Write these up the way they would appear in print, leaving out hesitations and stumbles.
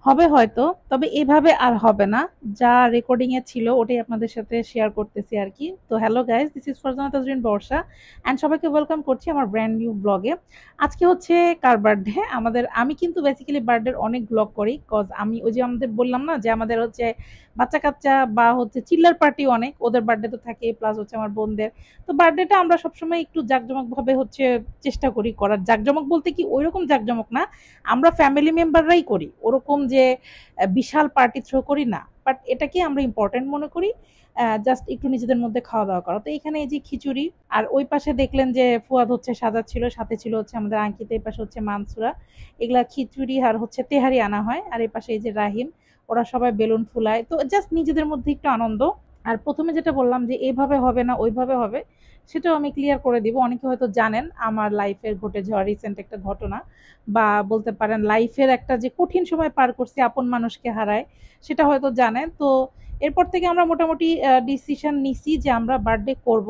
হবে হয়তো, তবে এভাবে আর হবে না। যা রেকর্ডিং এ ছিল ওটাই আপনাদের সাথে শেয়ার করতেছি আর কি। তো hello guys, this is Farzana Tazreen Barsha and সবাইকে ওয়েলকাম করছি আমার ব্র্যান্ড নিউ ব্লগে। আজকে হচ্ছে কার বার্থডে আমাদের। আমি কিন্তু বেসিক্যালি বার্থডের অনেক ব্লগ করি, কজ আমি ওই যে আমাদের বললাম না যে আমাদের হচ্ছে বাচ্চা কাচ্চা বা হচ্ছে চিল্লার পার্টি অনেক, ওদের বার্থডে তো থাকে, প্লাস হচ্ছে আমার বোনদের। তো বার্থডেটা আমরা সবসময় একটু জাঁকজমক ভাবে হচ্ছে চেষ্টা করি করার। জাঁকজমক বলতে কি ওইরকম জাঁকজমক না, আমরা ফ্যামিলি মেম্বাররাই করি, ওরকম যে বিশাল পার্টি থ্রো করি না, বাট এটাকে আমরা ইম্পর্টেন্ট মনে করি। জাস্ট একটু নিজেদের মধ্যে খাওয়া দাওয়া করা। তো এখানে এই যে খিচুড়ি, আর ওই পাশে দেখলেন যে ফুয়াদ হচ্ছে সাজাচ্ছিল, সাথে ছিল হচ্ছে আমাদের আঙ্কিতা, এই পাশে হচ্ছে মানসুরা। এগুলা খিচুড়ি আর হচ্ছে তেহারি আনা হয়, আর এই পাশে এই যে রাহিম, ওরা সবাই বেলুন ফুলায়, তো জাস্ট নিজেদের মধ্যে একটু আনন্দ। আর প্রথমে যেটা বললাম যে এইভাবে হবে না ওইভাবে হবে, সেটাও আমি ক্লিয়ার করে দিব। অনেকে হয়তো জানেন আমার লাইফের ঘটে যাওয়া রিসেন্ট একটা ঘটনা, বা বলতে পারেন লাইফের একটা যে কঠিন সময় পার করছি, আপন মানুষকে হারায়, সেটা হয়তো জানেন। তো এরপর থেকে আমরা মোটামুটি ডিসিশন নিছি যে আমরা বার্থডে করব,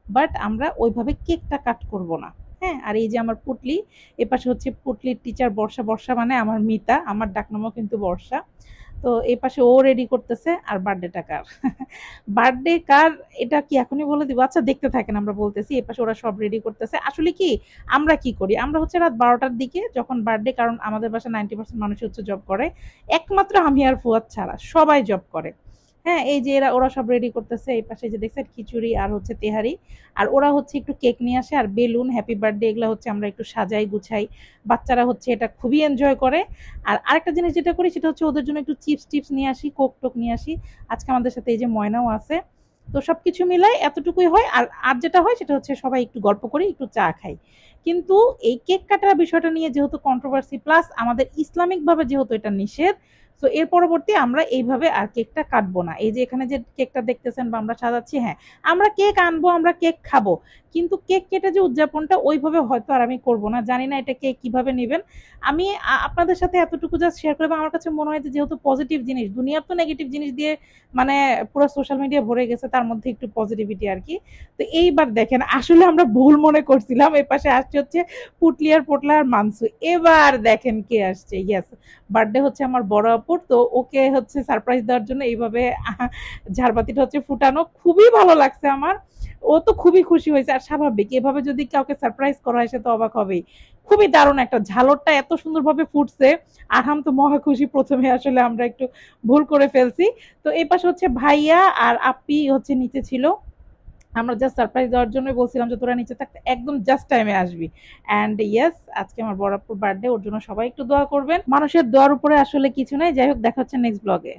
বাট আমরা ওইভাবে কেকটা কাট করব না। হ্যাঁ, আর এই যে আমার পুটলি, এপাশে হচ্ছে পুটলির টিচার বর্ষা। বর্ষা মানে আমার মিতা, আমার ডাকনামও কিন্তু বর্ষা। তো এই পাশে ও রেডি করতেছে, আর বার্থডেটা কার বার্থডে কার এটা কি এখনই বলে দিব? আচ্ছা দেখতে থাকেন, আমরা বলতেছি। এই পাশে ওরা সব রেডি করতেছে। আসলে কি আমরা কি করি, আমরা হচ্ছে রাত 12টার দিকে যখন বার্থডে, কারণ আমাদের বাসা 90% মানুষ হচ্ছে জব করে, একমাত্র আমি আর ফুয়াদ ছাড়া সবাই জব করে। হ্যাঁ, এই যে ওরা সব রেডি করতেছে। এই পাশে যে দেখছেন খিচুড়ি আর হচ্ছে তেহারি, আর ওরা হচ্ছে একটু কেক নিয়ে আসে আর বেলুন, হ্যাপি বার্থডে, এগুলো হচ্ছে আমরা একটু সাজাই গুছাই। বাচ্চারা হচ্ছে এটা খুবই এনজয় করে। আর আরেকটা জিনিস যেটা করি সেটা হচ্ছে ওদের জন্য একটু চিপস টিপস নিয়ে আসি, কোক টোক নিয়ে আসি। আজকে আমাদের সাথে এই যে ময়নাও আছে। তো সবকিছু মিলাই এতটুকুই হয়। আর আর যেটা হয় সেটা হচ্ছে সবাই একটু গল্প করি, একটু চা খাই। কিন্তু এই কেক কাটার বিষয়টা নিয়ে যেহেতু কন্ট্রোভার্সি, প্লাস আমাদের ইসলামিক ভাবে যেহেতু এটা নিষেধ, তো এর পরবর্তী আমরা এইভাবে আর কেকটা কাটবো না। এই যে এখানে যে কেকটা দেখতেছেন বা আমরা সাজাচ্ছি, হ্যাঁ আমরা কেক আনবো, আমরা কেক খাবো, কিন্তু কেক কেটে যে উদযাপনটা ওইভাবে হয়তো আর আমি করবো না। জানি না এটা কে কিভাবে নেবেন। আমি আপনাদের সাথে এতটুকু জাস্ট শেয়ার করবো। আমার কাছে মনে হয় যে যেহেতু পজিটিভ জিনিস, দুনিয়ার তো নেগেটিভ জিনিস দিয়ে মানে পুরো সোশ্যাল মিডিয়া ভরে গেছে, তার মধ্যে একটু পজিটিভিটি আর কি। তো এইবার দেখেন আসলে আমরা ভুল মনে করছিলাম, এই পাশে আসছে হচ্ছে পুটলি আর পোটলা আর মাংস। এবার দেখেন কে আসছে, ইয়েস, বার্থডে হচ্ছে আমার বড় আপুর। তো ওকে হচ্ছে সারপ্রাইজ দেওয়ার জন্য এইভাবে ঝাড়বাতিটা হচ্ছে ফুটানো, খুবই ভালো লাগছে আমার। ও তো খুবই খুশি হয়েছে। আর স্বাভাবিক, এভাবে যদি কাউকে সারপ্রাইজ করা হয় সে তো অবাক হবেই। খুবই দারুণ একটা, ঝালরটা এত সুন্দরভাবে ফুটছে। আরহাম তো মহা খুশি। প্রথমে আসলে আমরা একটু ভুল করে ফেলছি। তো এই পাশে হচ্ছে ভাইয়া আর আপি হচ্ছে নিচে ছিল। আমরা জাস্ট সারপ্রাইজ দেওয়ার জন্য বলছিলাম যে তোরা নিচে থাকতে, একদম জাস্ট টাইমে আসবি। অ্যান্ড ইয়েস, আজকে আমার বড় আপুর বার্থডে, ওর জন্য সবাই একটু দোয়া করবেন। মানুষের দোয়ার উপরে আসলে কিছু নাই। যাই হোক, দেখা হচ্ছে নেক্সট ব্লগে।